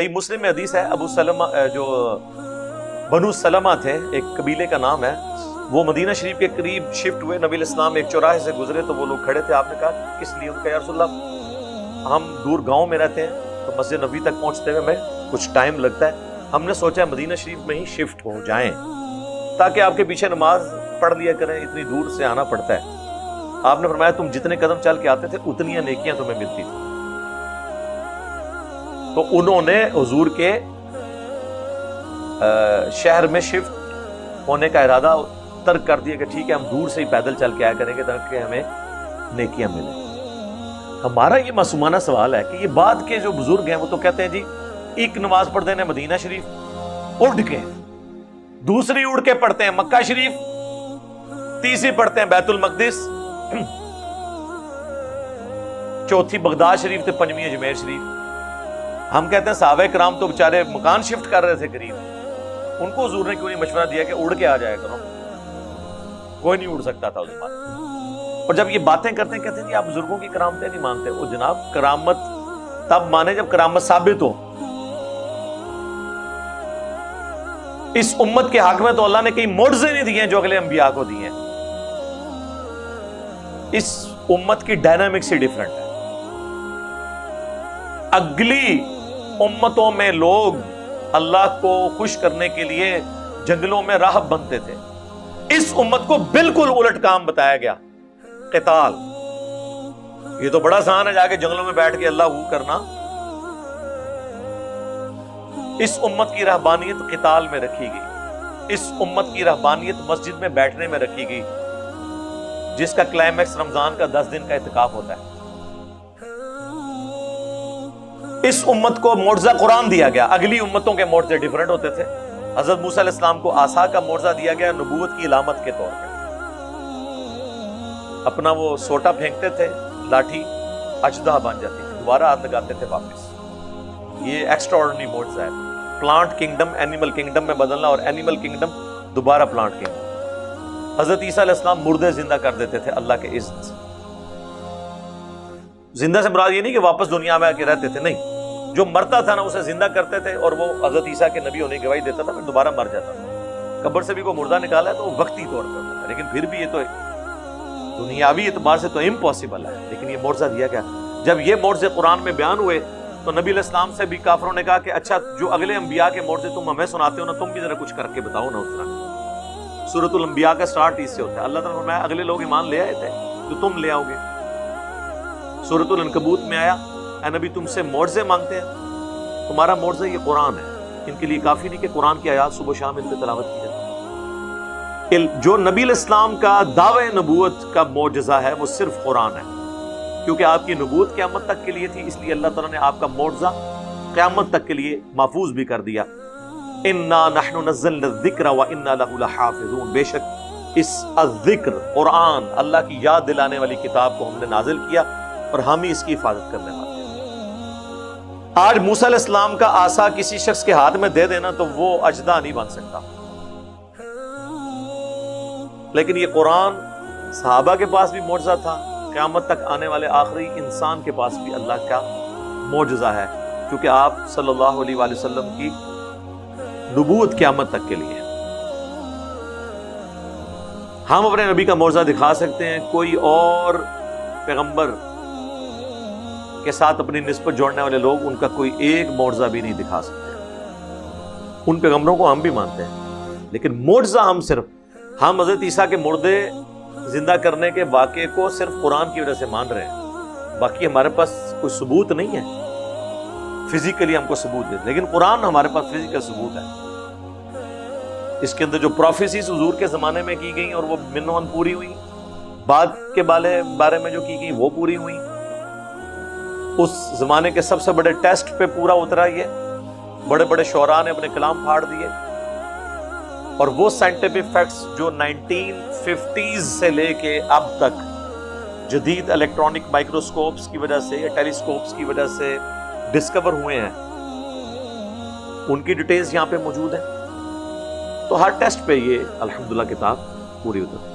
صحیح مسلم میں حدیث ہے، ابو سلمہ جو بنو سلمہ تھے، ایک قبیلے کا نام ہے، وہ مدینہ شریف کے قریب شفٹ ہوئے، نبی الاسلام ایک چوراہے سے گزرے تو وہ لوگ کھڑے تھے، آپ نے کہا کس لیے؟ ان کا یا رسول اللہ ہم دور گاؤں میں رہتے ہیں تو مسجد نبی تک پہنچتے ہوئے ہمیں کچھ ٹائم لگتا ہے، ہم نے سوچا مدینہ شریف میں ہی شفٹ ہو جائیں تاکہ آپ کے پیچھے نماز پڑھ لیا کریں، اتنی دور سے آنا پڑتا ہے۔ آپ نے فرمایا تم جتنے قدم چل کے آتے تھے اتنی نیکیاں تمہیں ملتی تھی۔ تو انہوں نے حضور کے شہر میں شفٹ ہونے کا ارادہ ترک کر دیا کہ ٹھیک ہے ہم دور سے ہی پیدل چل کے آیا کریں گے تاکہ ہمیں نیکیاں ملیں۔ ہمارا یہ معصومانہ سوال ہے کہ یہ بعد کے جو بزرگ ہیں وہ تو کہتے ہیں جی ایک نماز پڑھتے ہیں مدینہ شریف اڑ کے، دوسری اڑ کے پڑھتے ہیں مکہ شریف، تیسری پڑھتے ہیں بیت المقدس، چوتھی بغداد شریف تے پنجویں اجمیر شریف۔ ہم کہتے ہیں صحابہ کرام تو بےچارے مکان شفٹ کر رہے تھے قریب، ان کو حضور نے کیوں نہیں مشورہ دیا کہ اڑ کے آ جائے کرو؟ کوئی نہیں اڑ سکتا تھا اس بات۔ اور جب یہ باتیں کرتے ہیں کہتے ہیں جی آپ بزرگوں کی کرامتیں نہیں مانتے۔ وہ جناب کرامت تب مانے جب کرامت ثابت ہو۔ اس امت کے حق میں تو اللہ نے کئی معجزے نہیں دیے ہیں جو اگلے انبیاء کو دیے ہیں۔ اس امت کی ڈائنامکس ہی ڈیفرنٹ ہے۔ اگلی امتوں میں لوگ اللہ کو خوش کرنے کے لیے جنگلوں میں راہب بنتے تھے، اس امت کو بالکل الٹ کام بتایا گیا، قتال۔ یہ تو بڑا آسان ہے جا کے جنگلوں میں بیٹھ کے اللہ ہو کرنا۔ اس امت کی رہبانیت قتال میں رکھی گئی، اس امت کی رہبانیت مسجد میں بیٹھنے میں رکھی گئی، جس کا کلائمیکس رمضان کا 10 دن کا اعتکاف ہوتا ہے۔ اس امت کو معجزہ قرآن دیا گیا، اگلی امتوں کے معجزے ڈیفرنٹ ہوتے تھے۔ حضرت موسیٰ علیہ السلام کو عصا کا معجزہ دیا گیا نبوت کی علامت کے طور پہ، اپنا وہ سوٹا پھینکتے تھے، لاٹھی اژدہا بن جاتی تھی، دوبارہ ہاتھ لگاتے تھے واپس۔ یہ ایکسٹرا آرڈنری معجزہ ہے، پلانٹ کنگڈم اینیمل کنگڈم میں بدلنا اور اینیمل کنگڈم دوبارہ پلانٹ کنگڈم۔ حضرت عیسیٰ علیہ السلام مردے زندہ کر دیتے تھے اللہ کے اذن سے۔ زندہ سے مراد یہ نہیں کہ واپس دنیا میں آ کے رہتے تھے، نہیں، جو مرتا تھا نا اسے زندہ کرتے تھے اور وہ حضرت عیسیٰ کے نبی ہونے کی گواہی دیتا تھا، پھر دوبارہ مر جاتا تھا۔ قبر سے بھی کوئی مردہ نکالا ہے تو وہ وقتی طور پر ہوتا ہے، لیکن پھر بھی یہ تو دنیاوی اعتبار سے تو امپاسبل ہے۔ لیکن یہ معجزہ دیا گیا۔ جب یہ معجزے قرآن میں بیان ہوئے تو نبی علیہ السلام سے بھی کافروں نے کہا کہ اچھا جو اگلے انبیاء کے معجزے تم ہمیں سناتے ہو نا، تم بھی ذرا کچھ کر کے بتاؤ نا اس طرح۔ سورۃ الانبیاء کا سٹارٹ اس سے ہوتا ہے۔ اللہ تعالیٰ نے فرمایا اگلے لوگ ایمان لے آئے تھے جو تم لے آؤ گے۔ سورۃ العنکبوت میں آیا اے نبی تم سے معجزے مانگتے ہیں، تمہارا معجزہ یہ قرآن ہے۔ ان کے لیے کافی نہیں کہ قرآن کی آیات صبح و شام ان پہ تلاوت کی جائے۔ جو نبی علیہ السلام کا دعوی نبوت کا معجزہ ہے وہ صرف قرآن ہے، کیونکہ آپ کی نبوت قیامت تک کے لیے تھی، اس لیے اللہ تعالیٰ نے آپ کا معجزہ قیامت تک کے لیے محفوظ بھی کر دیا۔ انا نحن نزلنا الذکر وانا لہ لحافظون، بے شک اس الذکر قرآن اللہ کی یاد دلانے والی کتاب کو ہم نے نازل کیا اور ہم ہی اس کی حفاظت کرنے والے ہیں۔ آج موسیٰ علیہ السلام کا عصا کسی شخص کے ہاتھ میں دے دینا تو وہ اژدہا نہیں بن سکتا، لیکن یہ قرآن صحابہ کے پاس بھی معجزہ تھا، قیامت تک آنے والے آخری انسان کے پاس بھی اللہ کا معجزہ ہے، کیونکہ آپ صلی اللہ علیہ وآلہ وسلم کی نبوت قیامت تک کے لیے۔ ہم اپنے نبی کا معجزہ دکھا سکتے ہیں، کوئی اور پیغمبر کے ساتھ اپنی نسبت جوڑنے والے لوگ ان کا کوئی ایک معجزہ بھی نہیں دکھا سکتے۔ ان پیغمبروں کو ہم بھی مانتے ہیں، لیکن معجزہ ہم حضرت عیسیٰ کے مردے زندہ کرنے کے واقعے کو صرف قرآن کی وجہ سے مان رہے ہیں، باقی ہمارے پاس کوئی ثبوت نہیں ہے فزیکلی ہم کو ثبوت دے، لیکن قرآن ہمارے پاس فزیکل ثبوت ہے۔ اس کے اندر جو پروفیسیز حضور کے زمانے میں کی گئیں اور وہ منہن پوری ہوئی، بعد کے بارے میں جو کی گئی وہ پوری ہوئی، اس زمانے کے سب سے بڑے ٹیسٹ پہ پورا اترا یہ، بڑے بڑے شعراء نے اپنے کلام پھاڑ دیے، اور وہ سائنٹیفک فیکٹس جو 1950s سے لے کے اب تک جدید الیکٹرانک مائکروسکوپس کی وجہ سے یا ٹیلیسکوپس کی وجہ سے ڈسکور ہوئے ہیں، ان کی ڈیٹیلز یہاں پہ موجود ہیں۔ تو ہر ٹیسٹ پہ یہ الحمدللہ کتاب پوری اترتی ہے۔